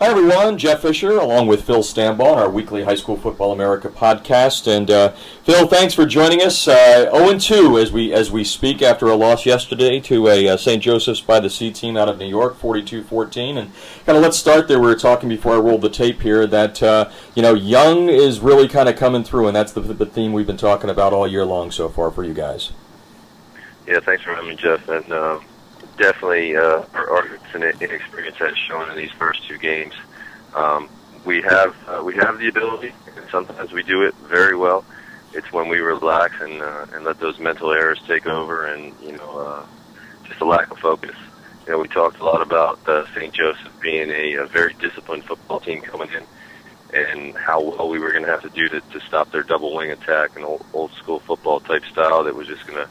Hi everyone, Jeff Fisher along with Phil Stambaugh on our weekly High School Football America podcast. And Phil, thanks for joining us. 0-2 as we speak after a loss yesterday to a St. Joseph's by the Sea team out of New York, 42-14. And kind of let's start there. We were talking before I rolled the tape here that young is really kind of coming through, and that's the theme we've been talking about all year long so far for you guys. Yeah, thanks for having me, Jeff. And definitely our inexperience has shown in these first two games. We have the ability, and sometimes we do it very well. It's when we relax and let those mental errors take over, and just a lack of focus. We talked a lot about St. Joseph being a very disciplined football team coming in, and how well we were going to have to do to stop their double wing attack, an old school football type style that was just going to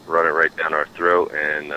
run it right down our throat. And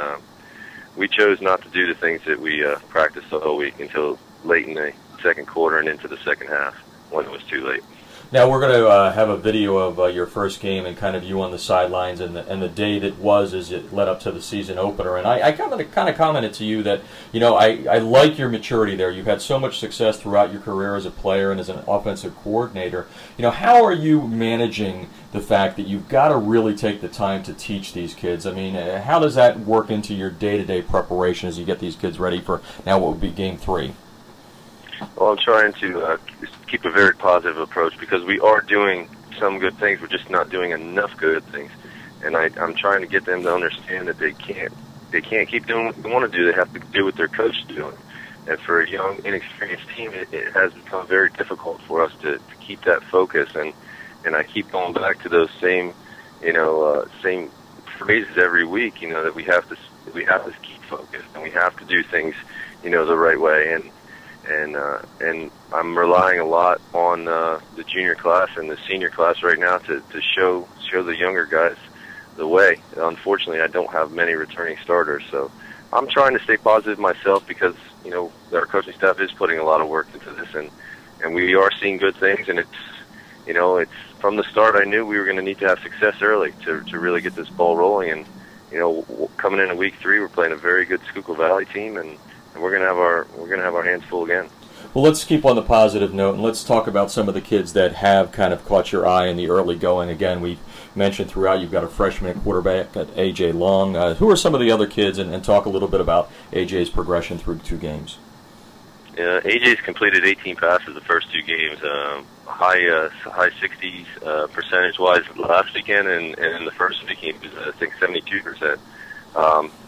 we chose not to do the things that we practiced the whole week until late in the second quarter and into the second half when it was too late. Now we're going to have a video of your first game and kind of you on the sidelines and the day that was as it led up to the season opener. And I kind of commented to you that I like your maturity there. You've had so much success throughout your career as a player and as an offensive coordinator. How are you managing the fact that you've got to really take the time to teach these kids? I mean, how does that work into your day-to-day preparation as you get these kids ready for now what would be Game 3? Well, I'm trying to keep a very positive approach because we are doing some good things. We're just not doing enough good things, and I'm trying to get them to understand that they can't keep doing what they want to do. They have to do what their coach is doing. And for a young, inexperienced team, it has become very difficult for us to keep that focus. And I keep going back to those same phrases every week. That we have to keep focused, and we have to do things the right way. And I'm relying a lot on the junior class and the senior class right now to show the younger guys the way. Unfortunately, I don't have many returning starters, so I'm trying to stay positive myself because our coaching staff is putting a lot of work into this, and we are seeing good things. And it's from the start I knew we were going to need to have success early to really get this ball rolling. And coming into week 3, we're playing a very good Schuylkilll Valley team, and we're gonna have our hands full again. Well, let's keep on the positive note, and let's talk about some of the kids that have kind of caught your eye in the early going. Again, we mentioned throughout you've got a freshman at quarterback at A.J. Long. Who are some of the other kids, and talk a little bit about A.J.'s progression through 2 games. A.J.'s completed 18 passes the first 2 games, high 60s percentage-wise last weekend, and in the first week he was, I think, 72%.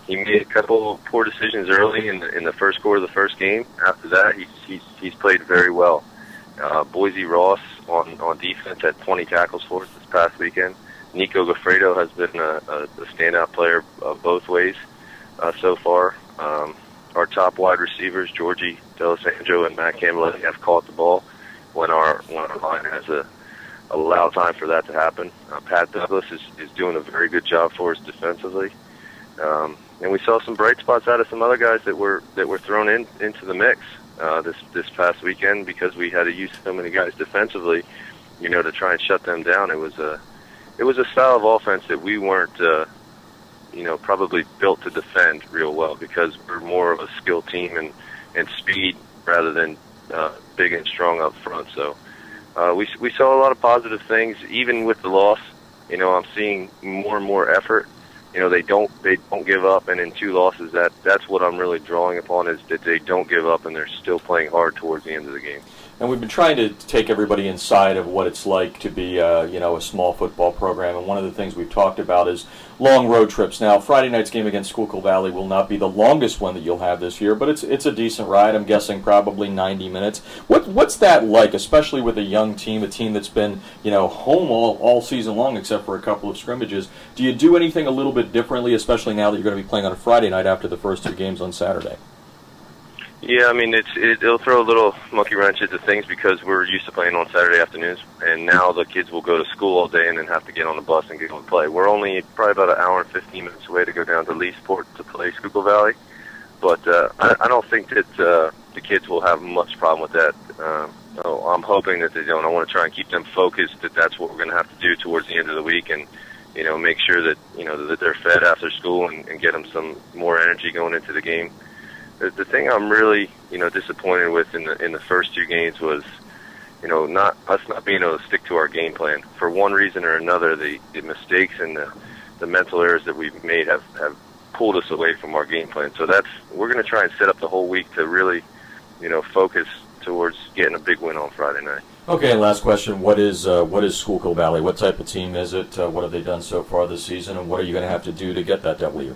He made a couple of poor decisions early in the first quarter of the first game. After that, he's played very well. Boise Ross on defense had 20 tackles for us this past weekend. Nico Gaffredo has been a standout player both ways so far. Our top wide receivers, Georgie D'Alessandro and Matt Camilletti, have caught the ball when our line has allowed time for that to happen. Pat Douglas is doing a very good job for us defensively. And we saw some bright spots out of some other guys that were thrown into the mix this past weekend because we had to use so many guys defensively, to try and shut them down. It was a style of offense that we weren't, probably built to defend real well because we're more of a skill team and speed rather than big and strong up front. So we saw a lot of positive things even with the loss. I'm seeing more and more effort. They don't give up, and in 2 losses, that's what I'm really drawing upon is that they don't give up and they're still playing hard towards the end of the game. And we've been trying to take everybody inside of what it's like to be, a small football program. And one of the things we've talked about is long road trips. Now, Friday night's game against Schuylkilll Valley will not be the longest one that you'll have this year, but it's a decent ride. I'm guessing probably 90 minutes. What's that like, especially with a young team, a team that's been, home all season long except for a couple of scrimmages? Do you do anything a little bit differently, especially now that you're going to be playing on a Friday night after the first 2 games on Saturday? Yeah, I mean, it'll throw a little monkey wrench into things because we're used to playing on Saturday afternoons, and now the kids will go to school all day and then have to get on the bus and get on play. We're only probably about an hour and 15 minutes away to go down to Leesport to play Schuylkilll Valley, but I don't think that the kids will have much problem with that. So I'm hoping that they don't. I want to try and keep them focused that that's what we're going to have to do towards the end of the week, and make sure that that they're fed after school and get them some more energy going into the game. the thing I'm really, disappointed with in the first two games was, not being able to stick to our game plan. For one reason or another, the mistakes and the mental errors that we've made have pulled us away from our game plan. So we're going to try and set up the whole week to really, focus towards getting a big win on Friday night. Okay, and last question: what is Schuylkilll Valley? What type of team is it? What have they done so far this season, and what are you going to have to do to get that W?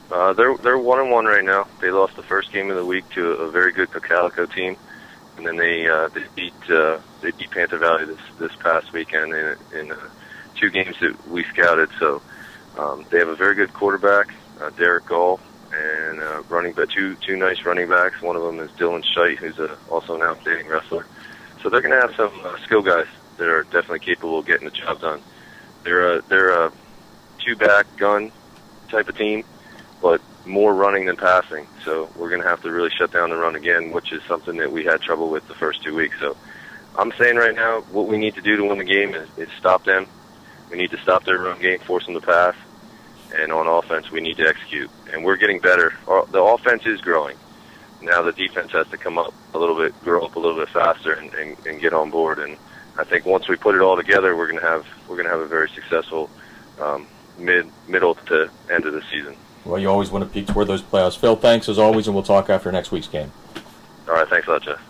They're 1-1 right now. They lost the first game of the week to a very good Calico team, and then they beat Panther Valley this past weekend in 2 games that we scouted. So they have a very good quarterback, Derek Gall, and running back, two nice running backs. One of them is Dylan Scheidt, who's also an outstanding wrestler. So they're going to have some skill guys that are definitely capable of getting the job done. They're a 2-back gun type of team, but more running than passing. So we're going to have to really shut down the run again, which is something that we had trouble with the first 2 weeks. So I'm saying right now what we need to do to win the game is stop them. We need to stop their run game, force them to pass. And on offense, we need to execute. And we're getting better. The offense is growing. Now the defense has to come up a little bit, grow up a little bit faster, and get on board. And I think once we put it all together, we're going to have a very successful middle to end of the season. Well, you always want to peek toward those playoffs. Phil, thanks as always, and we'll talk after next week's game. All right, thanks a lot, Jeff.